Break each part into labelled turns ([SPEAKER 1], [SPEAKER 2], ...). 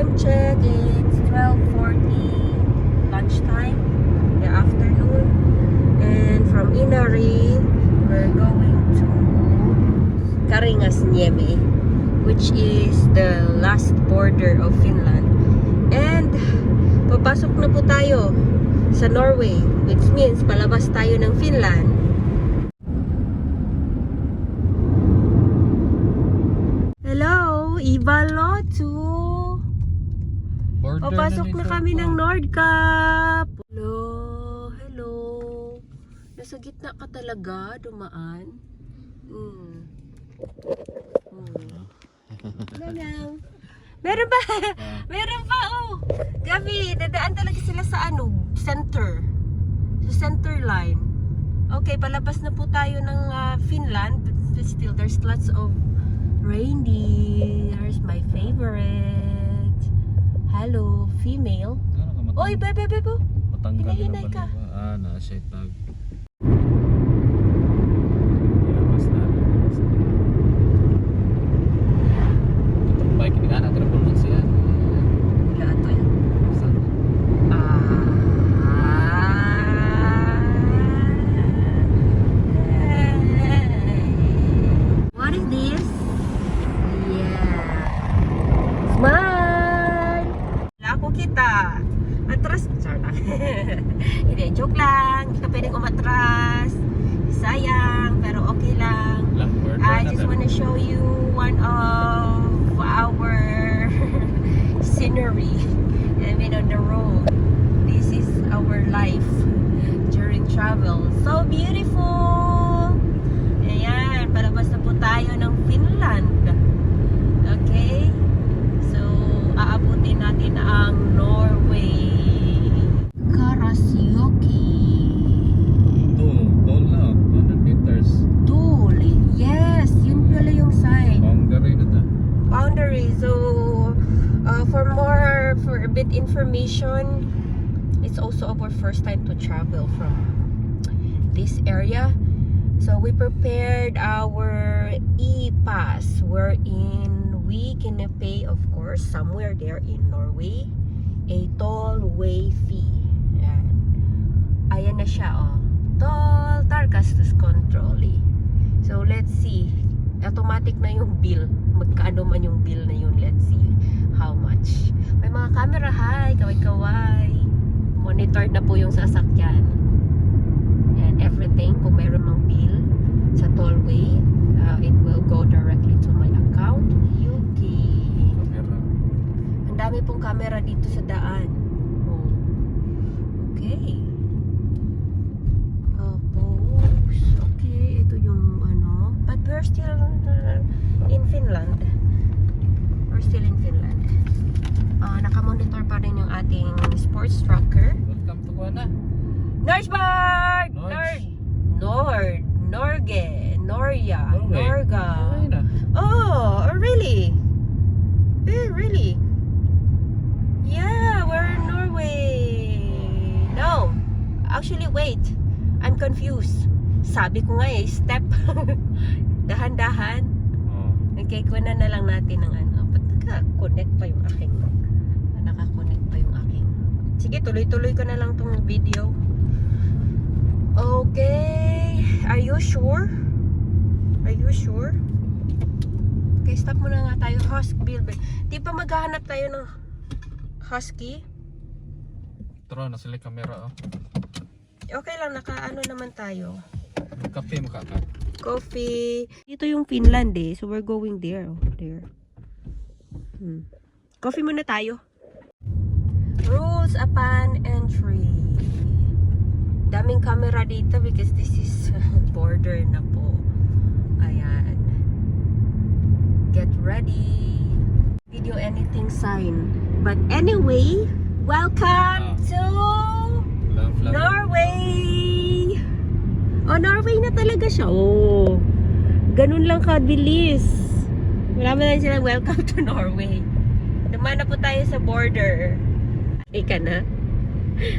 [SPEAKER 1] time check, it's 12:40 lunchtime in the afternoon. And from Inari, we're going to Karingas Niemi, which is the last border of Finland. And papasok na po tayo sa Norway, which means palabas tayo ng Finland. Hello, Ivalotu! Papasok na kami ng Nordkapp! Hello! Nasa gitna ka talaga, dumaan. Meron ba? Meron pa, oh! Gabi, dadaan talaga sila sa center. Sa center line. Okay, palabas na po tayo ng Finland. But still, there's lots of reindeers. My favorite. Hello, female. Oy, bebe. Hinahinay ka.
[SPEAKER 2] Nasa tag.
[SPEAKER 1] What is this? Yeah. Smile! Wala ko kita. Atras. Sorry. Hindi, joke lang. Hindi ka pwedeng umatras. Sayang, pero okay lang. I just want to show you one of our scenery. I mean, on the road. This is our life during travel. So beautiful! Ayan, palabas na po tayo ng Finland. Okay? So, aabutin natin ang Norway. Karasjoki.
[SPEAKER 2] Toll na, 100 meters.
[SPEAKER 1] Toll. Yes, yun pala yung sign.
[SPEAKER 2] Boundary na ta.
[SPEAKER 1] Boundary. So, for a bit information, it's also our first time to travel from this area. So we prepared our e-pass wherein we can pay, of course, somewhere there in Norway, a tollway fee. Ayan na siya, oh. Toll Tarkastus Controlli. So let's see. Automatic na yung bill. Magkano man yung bill na yun. Let's see how much. May mga camera, hi, kaway-kaway. Monitored na po yung sasakyan. And everything, kung meron mang bill sa tollway, it will go directly to my account. Yuki.
[SPEAKER 2] Camera.
[SPEAKER 1] Ang dami pong camera dito sa daan. Oh. Okay. Okay, ito yung but we're still in Finland. We're still in Finland. Naka-monitor pa rin yung ating sports tracker.
[SPEAKER 2] Welcome to Guana.
[SPEAKER 1] Norge! Norge, Norja, Norga. Oh, really? Really? Yeah, we're in Norway. No, actually, wait. I'm confused. Sabi ko nga step. Dahan-dahan. Okay, kunan na lang natin ng Ba't naka-connect pa yung aking? Naka-connect pa yung aking. Sige, tuloy-tuloy ko na lang tong video. Okay. Are you sure? Okay, stop muna nga tayo. Husky. Di pa maghahanap tayo ng husky?
[SPEAKER 2] Tara, nasa camera, oh.
[SPEAKER 1] Okay lang, naka naman tayo.
[SPEAKER 2] Kape mo ka.
[SPEAKER 1] Coffee. Dito yung Finland so we're going there. There. Coffee muna tayo. Rules upon entry. Daming camera dito because this is border na po. Ayan. Get ready. Video anything sign. But anyway, welcome to Norway! Oh, Norway na talaga siya. Oh, ganun lang kabilis. Wala man lang silang welcome to Norway. Dumaan na po tayo sa border. Ika na.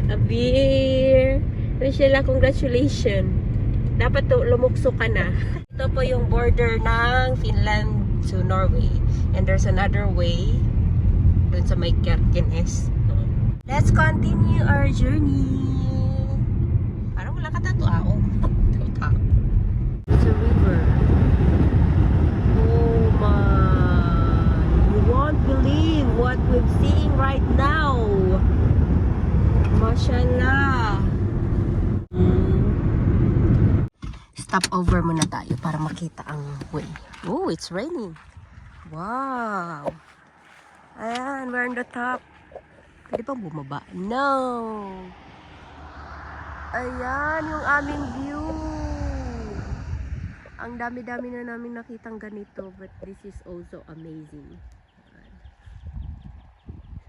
[SPEAKER 1] Abir. Michelle, congratulations. Dapat lumukso ka na. Ito po yung border ng Finland to Norway. And there's another way Doon sa may Kirkenes. Let's continue our journey. Parang wala ka tatuao. It's a river. Oh my. You won't believe what we're seeing right now. Mashallah. Stop over muna tayo para makita ang way. Oh, it's raining. Wow. Ayan, we're on the top. Pwede pang bumaba? No. Ayan, yung aming view. Ang dami-dami na namin nakitang ganito, but this is also amazing.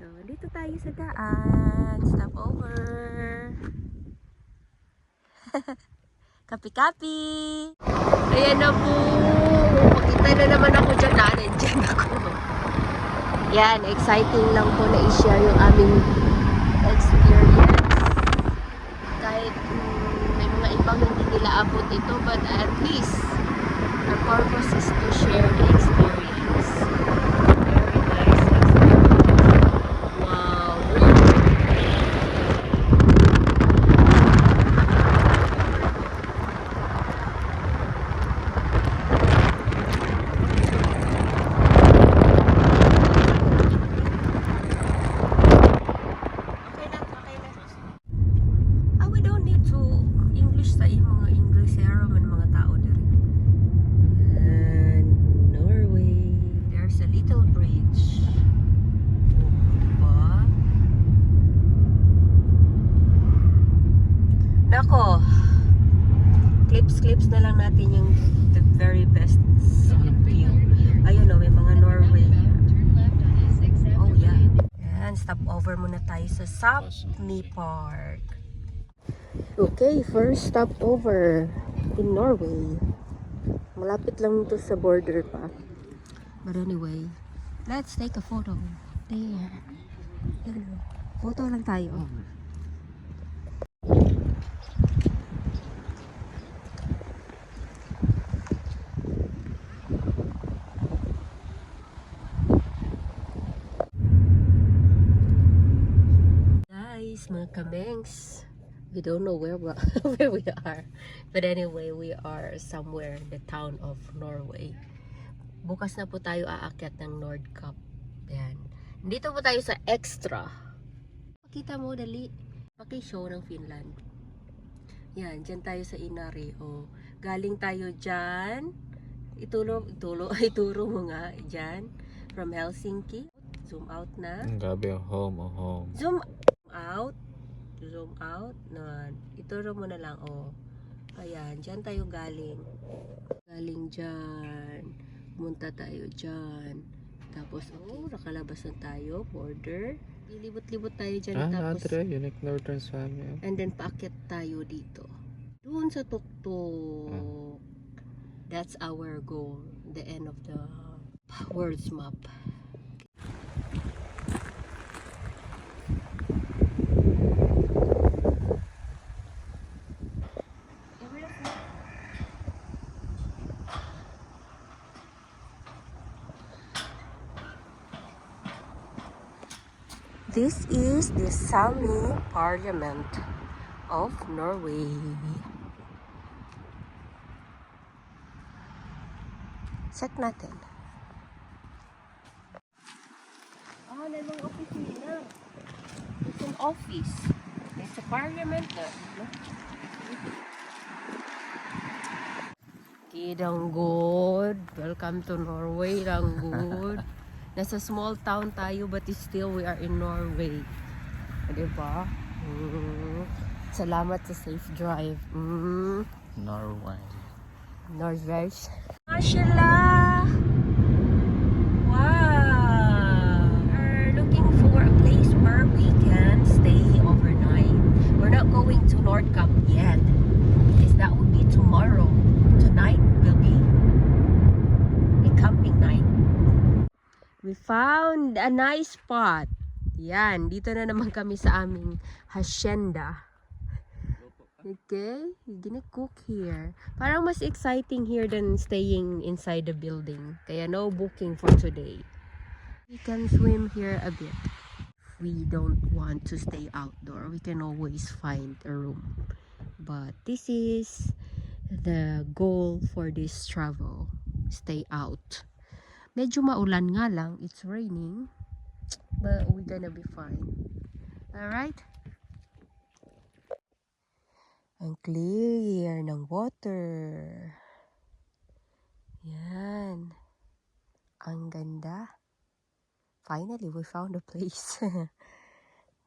[SPEAKER 1] So, dito tayo sa daan. Stop over. Kapi-kapi! Ayan na po! Makita na naman ako dyan. Nandyan ako. Yan, exciting lang po na i-share yung aming experience. Kahit may mga ibang hindi nila abot ito, but at least our purpose is to share the experience. Very nice experience. Wow! We don't need to English sa mga Inglesero man mga tao diri. And Norway, there's a little bridge. Diba? Nako. Clips na lang natin yung the very best view. Ayun o, may mga Norway. Oh yeah. Yan, stop over muna tayo sa Sapmi Park. Okay, first stop over in Norway. Malapit lang to sa border pa. But anyway, let's take a photo. There. Photo lang tayo. Guys, mga kamengs. We don't know where where we are. But anyway, we are somewhere in the town of Norway. Bukas na po tayo aakyat ng Nordkapp. Ayan. Dito po tayo sa extra. Pakita mo, dali. Paki-show ng Finland. Yan, dyan tayo sa Inari. O, galing tayo dyan. Ituro mo nga dyan. From Helsinki. Zoom out na.
[SPEAKER 2] Gabi, home.
[SPEAKER 1] Zoom out. Zoom out. Nan. Ituro mo na lang. Oh. Ayan. Diyan tayo galing. Galing dyan. Pumunta tayo dyan. Tapos, oh, nakalabas na tayo. Border. Libot-libot tayo dyan. Tapos,
[SPEAKER 2] Unique Northern Swami.
[SPEAKER 1] and then, paakyat tayo dito. Doon sa tuktok. That's our goal. The end of the world's map. This is the Sami Parliament of Norway. Check natin. Ah, may mga opisina. It's an office. It's a parliament na. No? Okay, Danggod. Welcome to Norway, Danggod. Nasa small town tayo but still we are in Norway. Diba? Salamat sa safe drive.
[SPEAKER 2] Norway.
[SPEAKER 1] Norway. Mashallah! Wow! We're looking for a place where we can stay overnight. We're not going to Nordkapp yet because that will be tomorrow. Tonight will be a camping night. We found a nice spot. Yan, dito na naman kami sa aming hacienda. Okay, we're gonna cook here. Parang mas exciting here than staying inside the building. Kaya no booking for today. We can swim here a bit. We don't want to stay outdoor. We can always find a room. But this is the goal for this travel. Stay out. Medyo maulan nga lang. It's raining. But we're gonna be fine. Alright? Ang clear ng water. Yan. Ang ganda. Finally, we found a place.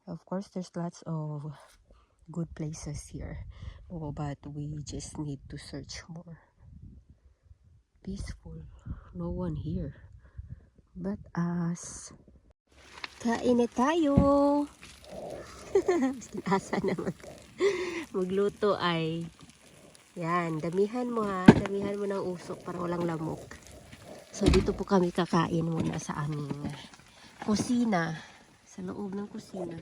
[SPEAKER 1] Of course, there's lots of good places here. Oh, but we just need to search more. Peaceful. No one here. But us. Kain na tayo. Asa naman. Magluto ay. Yan. Damihan mo ha. Damihan mo ng usok para walang lamok. So, dito po kami kakain muna sa aming kusina. Sa loob ng kusina.